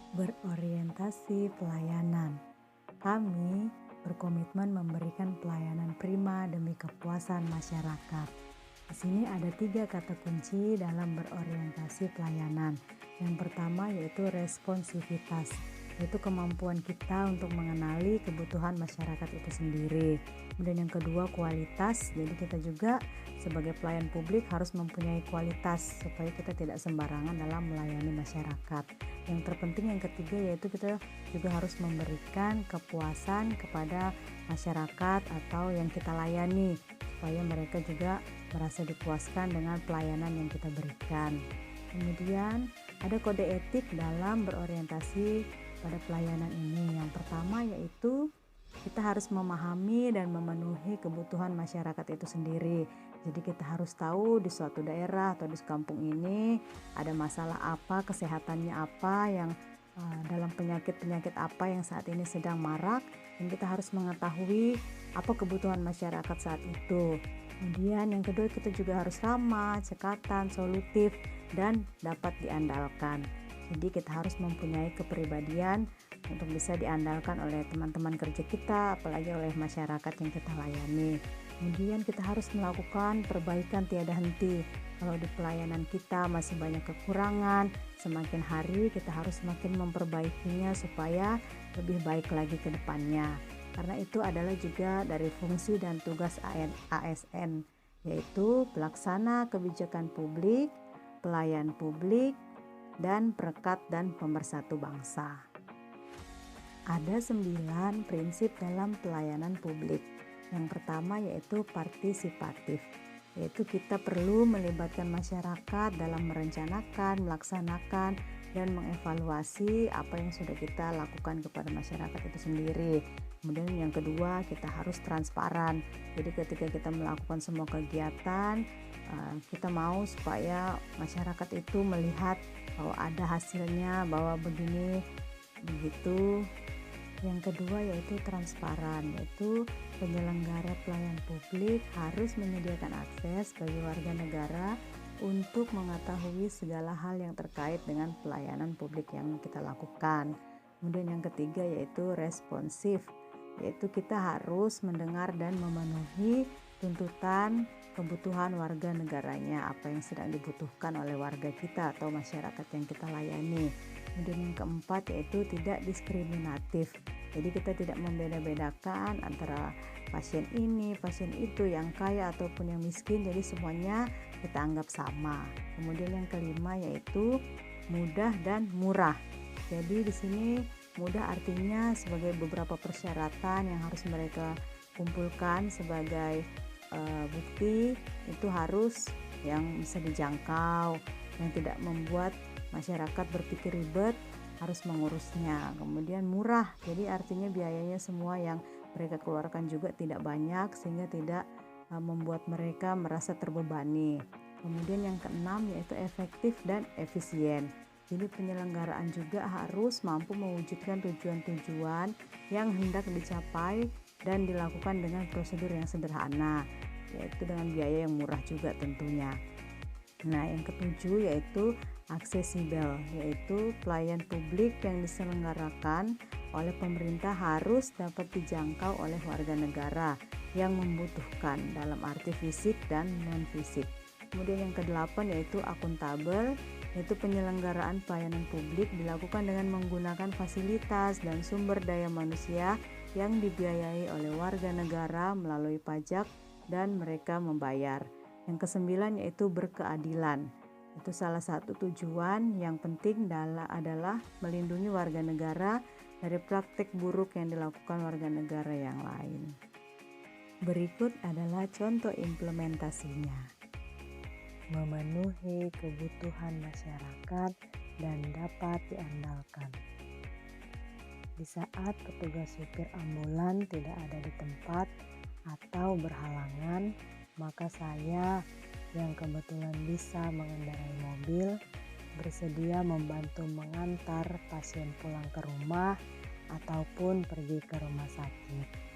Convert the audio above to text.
Berorientasi pelayanan. Kami berkomitmen memberikan pelayanan prima demi kepuasan masyarakat. Di sini ada 3 kata kunci dalam berorientasi pelayanan. Yang pertama yaitu responsivitas, yaitu kemampuan kita untuk mengenali kebutuhan masyarakat itu sendiri. Kemudian yang kedua kualitas, jadi kita juga sebagai pelayan publik harus mempunyai kualitas supaya kita tidak sembarangan dalam melayani masyarakat. Yang terpenting yang ketiga yaitu kita juga harus memberikan kepuasan kepada masyarakat atau yang kita layani supaya mereka juga merasa dipuaskan dengan pelayanan yang kita berikan. Kemudian ada kode etik dalam berorientasi pada pelayanan ini. Yang pertama yaitu kita harus memahami dan memenuhi kebutuhan masyarakat itu sendiri. Jadi kita harus tahu di suatu daerah atau di kampung ini ada masalah apa, kesehatannya apa, yang dalam penyakit-penyakit apa yang saat ini sedang marak, dan kita harus mengetahui apa kebutuhan masyarakat saat itu. Kemudian yang kedua kita juga harus ramah, cekatan, solutif, dan dapat diandalkan. Jadi kita harus mempunyai kepribadian untuk bisa diandalkan oleh teman-teman kerja kita, apalagi oleh masyarakat yang kita layani. Kemudian kita harus melakukan perbaikan tiada henti. Kalau di pelayanan kita masih banyak kekurangan, semakin hari kita harus semakin memperbaikinya supaya lebih baik lagi ke depannya. Karena itu adalah juga dari fungsi dan tugas ASN, yaitu pelaksana kebijakan publik, pelayan publik, dan perekat dan pemersatu bangsa. Ada 9 prinsip dalam pelayanan publik. Yang pertama yaitu partisipatif, yaitu kita perlu melibatkan masyarakat dalam merencanakan, melaksanakan, dan mengevaluasi apa yang sudah kita lakukan kepada masyarakat itu sendiri. Kemudian yang kedua kita harus transparan. Jadi ketika kita melakukan semua kegiatan, kita mau supaya masyarakat itu melihat bahwa ada hasilnya, bahwa begini, begitu. Yang kedua yaitu transparan, yaitu penyelenggara pelayan publik harus menyediakan akses bagi warga negara untuk mengetahui segala hal yang terkait dengan pelayanan publik yang kita lakukan. Kemudian yang ketiga yaitu responsif, yaitu kita harus mendengar dan memenuhi tuntutan kebutuhan warga negaranya, apa yang sedang dibutuhkan oleh warga kita atau masyarakat yang kita layani. Kemudian yang keempat yaitu tidak diskriminatif. Jadi kita tidak membeda-bedakan antara pasien ini, pasien itu, yang kaya ataupun yang miskin. Jadi semuanya kita anggap sama. Kemudian yang kelima yaitu mudah dan murah. Jadi di sini mudah artinya sebagai beberapa persyaratan yang harus mereka kumpulkan sebagai bukti itu harus yang bisa dijangkau, yang tidak membuat masyarakat berpikir ribet harus mengurusnya. Kemudian murah, jadi artinya biayanya semua yang mereka keluarkan juga tidak banyak sehingga tidak membuat mereka merasa terbebani. Kemudian yang keenam yaitu efektif dan efisien. Jadi penyelenggaraan juga harus mampu mewujudkan tujuan-tujuan yang hendak dicapai dan dilakukan dengan prosedur yang sederhana, yaitu dengan biaya yang murah juga tentunya. Nah, yang ketujuh yaitu aksesibel, yaitu pelayan publik yang diselenggarakan oleh pemerintah harus dapat dijangkau oleh warga negara yang membutuhkan dalam arti fisik dan non-fisik. Kemudian yang kedelapan yaitu akuntabel, yaitu penyelenggaraan pelayanan publik dilakukan dengan menggunakan fasilitas dan sumber daya manusia yang dibiayai oleh warga negara melalui pajak dan mereka membayar. Yang kesembilan yaitu berkeadilan. Itu salah satu tujuan yang penting adalah melindungi warga negara dari praktik buruk yang dilakukan warga negara yang lain. Berikut adalah contoh implementasinya. Memenuhi kebutuhan masyarakat dan dapat diandalkan. Di saat petugas supir ambulan tidak ada di tempat atau berhalangan, maka saya yang kebetulan bisa mengendarai mobil bersedia membantu mengantar pasien pulang ke rumah ataupun pergi ke rumah sakit.